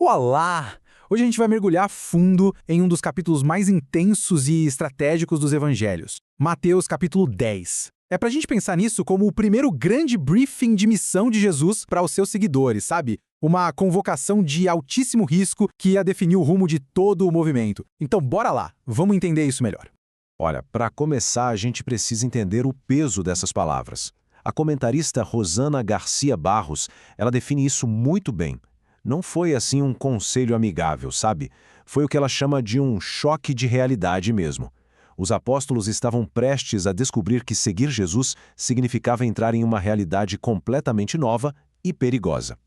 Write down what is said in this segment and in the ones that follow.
Olá! Hoje a gente vai mergulhar fundo em um dos capítulos mais intensos e estratégicos dos evangelhos, Mateus capítulo 10. É pra gente pensar nisso como o primeiro grande briefing de missão de Jesus para os seus seguidores, sabe? Uma convocação de altíssimo risco que ia definir o rumo de todo o movimento. Então bora lá, vamos entender isso melhor. Olha, para começar, a gente precisa entender o peso dessas palavras. A comentarista Rosana Garcia Barros, ela define isso muito bem. Não foi assim um conselho amigável, sabe? Foi o que ela chama de um choque de realidade mesmo. Os apóstolos estavam prestes a descobrir que seguir Jesus significava entrar em uma realidade completamente nova e perigosa.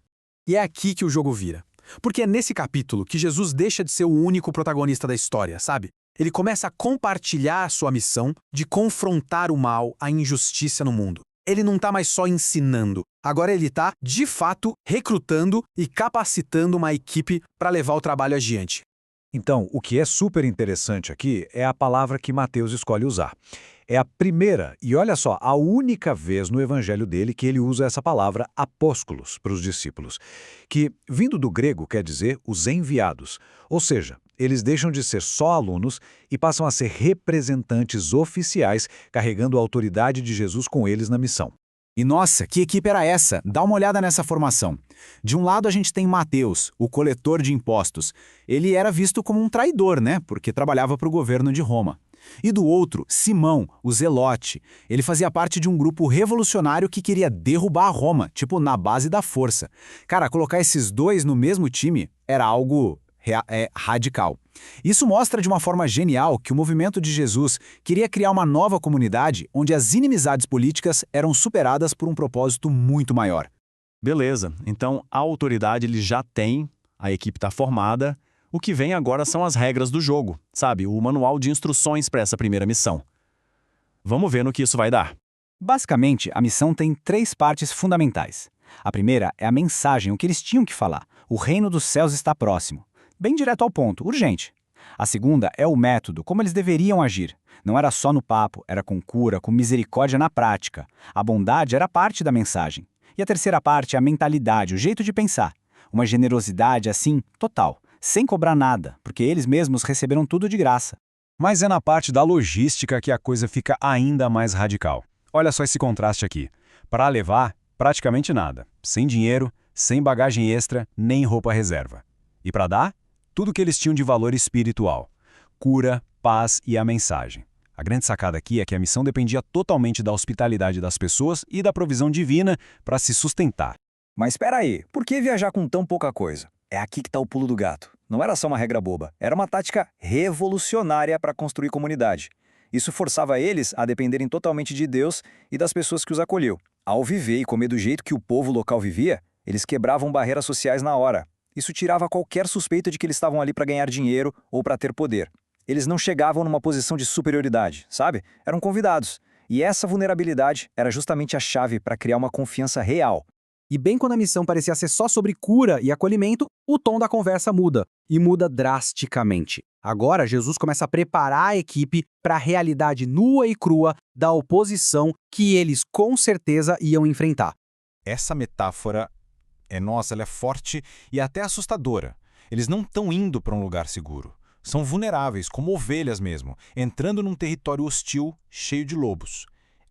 E é aqui que o jogo vira. Porque é nesse capítulo que Jesus deixa de ser o único protagonista da história, sabe? Ele começa a compartilhar a sua missão de confrontar o mal, a injustiça no mundo. Ele não está mais só ensinando. Agora ele está, de fato, recrutando e capacitando uma equipe para levar o trabalho adiante. Então, o que é super interessante aqui é a palavra que Mateus escolhe usar. É a primeira, e olha só, a única vez no evangelho dele que ele usa essa palavra apóstolos para os discípulos, que, vindo do grego, quer dizer os enviados. Ou seja, eles deixam de ser só alunos e passam a ser representantes oficiais, carregando a autoridade de Jesus com eles na missão. E nossa, que equipe era essa? Dá uma olhada nessa formação. De um lado a gente tem Mateus, o coletor de impostos. Ele era visto como um traidor, né? Porque trabalhava para o governo de Roma. E do outro, Simão, o Zelote. Ele fazia parte de um grupo revolucionário que queria derrubar Roma, tipo na base da força. Cara, colocar esses dois no mesmo time era algo radical. Isso mostra de uma forma genial que o movimento de Jesus queria criar uma nova comunidade onde as inimizades políticas eram superadas por um propósito muito maior. Beleza, então a autoridade ele já tem, a equipe está formada, o que vem agora são as regras do jogo, sabe? O manual de instruções para essa primeira missão. Vamos ver no que isso vai dar. Basicamente, a missão tem 3 partes fundamentais. A primeira é a mensagem, o que eles tinham que falar. O reino dos céus está próximo. Bem direto ao ponto, urgente. A segunda é o método, como eles deveriam agir. Não era só no papo, era com cura, com misericórdia na prática. A bondade era parte da mensagem. E a terceira parte é a mentalidade, o jeito de pensar. Uma generosidade, assim, total, sem cobrar nada, porque eles mesmos receberam tudo de graça. Mas é na parte da logística que a coisa fica ainda mais radical. Olha só esse contraste aqui. Para levar, praticamente nada. Sem dinheiro, sem bagagem extra, nem roupa reserva. E para dar? Tudo que eles tinham de valor espiritual. Cura, paz e a mensagem. A grande sacada aqui é que a missão dependia totalmente da hospitalidade das pessoas e da provisão divina para se sustentar. Mas espera aí, por que viajar com tão pouca coisa? É aqui que está o pulo do gato. Não era só uma regra boba, era uma tática revolucionária para construir comunidade. Isso forçava eles a dependerem totalmente de Deus e das pessoas que os acolheu. Ao viver e comer do jeito que o povo local vivia, eles quebravam barreiras sociais na hora. Isso tirava qualquer suspeita de que eles estavam ali para ganhar dinheiro ou para ter poder. Eles não chegavam numa posição de superioridade, sabe? Eram convidados. E essa vulnerabilidade era justamente a chave para criar uma confiança real. E bem quando a missão parecia ser só sobre cura e acolhimento, o tom da conversa muda, e muda drasticamente. Agora, Jesus começa a preparar a equipe para a realidade nua e crua da oposição que eles com certeza iam enfrentar. Essa metáfora ela é forte e até assustadora. Eles não estão indo para um lugar seguro. São vulneráveis, como ovelhas mesmo, entrando num território hostil, cheio de lobos.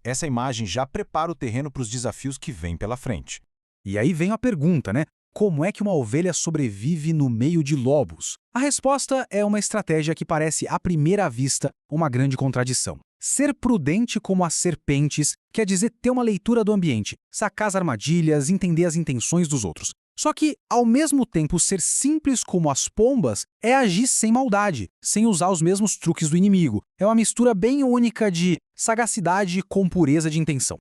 Essa imagem já prepara o terreno para os desafios que vêm pela frente. E aí vem a pergunta, né? Como é que uma ovelha sobrevive no meio de lobos? A resposta é uma estratégia que parece, à primeira vista, uma grande contradição. Ser prudente como as serpentes quer dizer ter uma leitura do ambiente, sacar as armadilhas, entender as intenções dos outros. Só que, ao mesmo tempo, ser simples como as pombas é agir sem maldade, sem usar os mesmos truques do inimigo. É uma mistura bem única de sagacidade com pureza de intenção.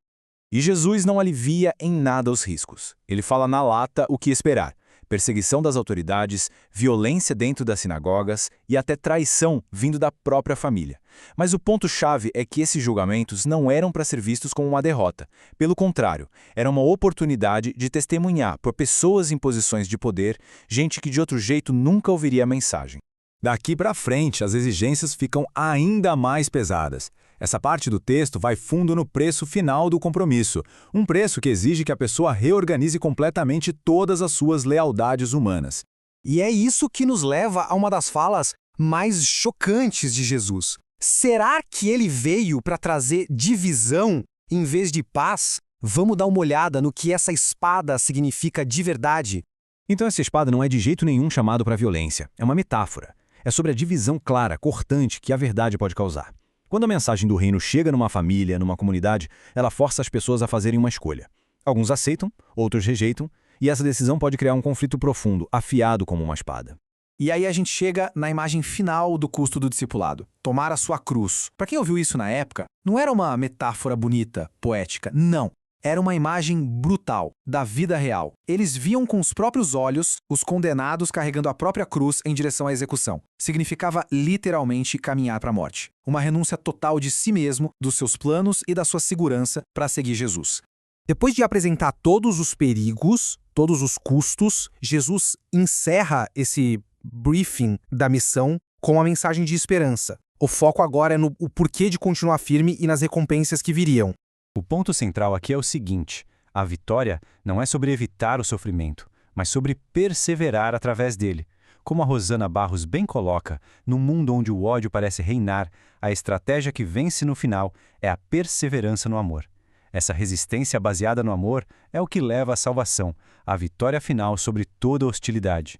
E Jesus não alivia em nada os riscos. Ele fala na lata o que esperar. Perseguição das autoridades, violência dentro das sinagogas e até traição vindo da própria família. Mas o ponto-chave é que esses julgamentos não eram para ser vistos como uma derrota. Pelo contrário, era uma oportunidade de testemunhar por pessoas em posições de poder, gente que de outro jeito nunca ouviria a mensagem. Daqui para frente, as exigências ficam ainda mais pesadas. Essa parte do texto vai fundo no preço final do compromisso, um preço que exige que a pessoa reorganize completamente todas as suas lealdades humanas. E é isso que nos leva a uma das falas mais chocantes de Jesus. Será que ele veio para trazer divisão em vez de paz? Vamos dar uma olhada no que essa espada significa de verdade. Então essa espada não é de jeito nenhum chamado para violência, é uma metáfora. É sobre a divisão clara, cortante, que a verdade pode causar. Quando a mensagem do reino chega numa família, numa comunidade, ela força as pessoas a fazerem uma escolha. Alguns aceitam, outros rejeitam, e essa decisão pode criar um conflito profundo, afiado como uma espada. E aí a gente chega na imagem final do custo do discipulado, tomar a sua cruz. Para quem ouviu isso na época, não era uma metáfora bonita, poética, não. Era uma imagem brutal, da vida real. Eles viam com os próprios olhos os condenados carregando a própria cruz em direção à execução. Significava literalmente caminhar para a morte. Uma renúncia total de si mesmo, dos seus planos e da sua segurança para seguir Jesus. Depois de apresentar todos os perigos, todos os custos, Jesus encerra esse briefing da missão com a mensagem de esperança. O foco agora é no porquê de continuar firme e nas recompensas que viriam. O ponto central aqui é o seguinte: a vitória não é sobre evitar o sofrimento, mas sobre perseverar através dele. Como a Rosana Barros bem coloca, no mundo onde o ódio parece reinar, a estratégia que vence no final é a perseverança no amor. Essa resistência baseada no amor é o que leva à salvação, à vitória final sobre toda hostilidade.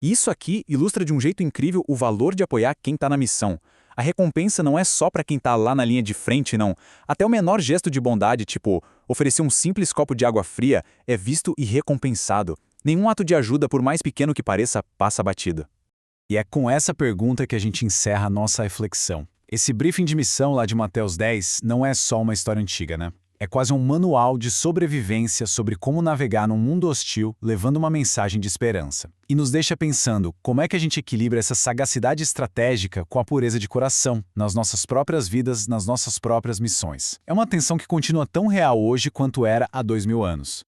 Isso aqui ilustra de um jeito incrível o valor de apoiar quem está na missão. A recompensa não é só para quem está lá na linha de frente, não. Até o menor gesto de bondade, tipo oferecer um simples copo de água fria, é visto e recompensado. Nenhum ato de ajuda, por mais pequeno que pareça, passa batido. E é com essa pergunta que a gente encerra a nossa reflexão. Esse briefing de missão lá de Mateus 10 não é só uma história antiga, né? É quase um manual de sobrevivência sobre como navegar num mundo hostil, levando uma mensagem de esperança. E nos deixa pensando como é que a gente equilibra essa sagacidade estratégica com a pureza de coração, nas nossas próprias vidas, nas nossas próprias missões. É uma tensão que continua tão real hoje quanto era há 2000 anos.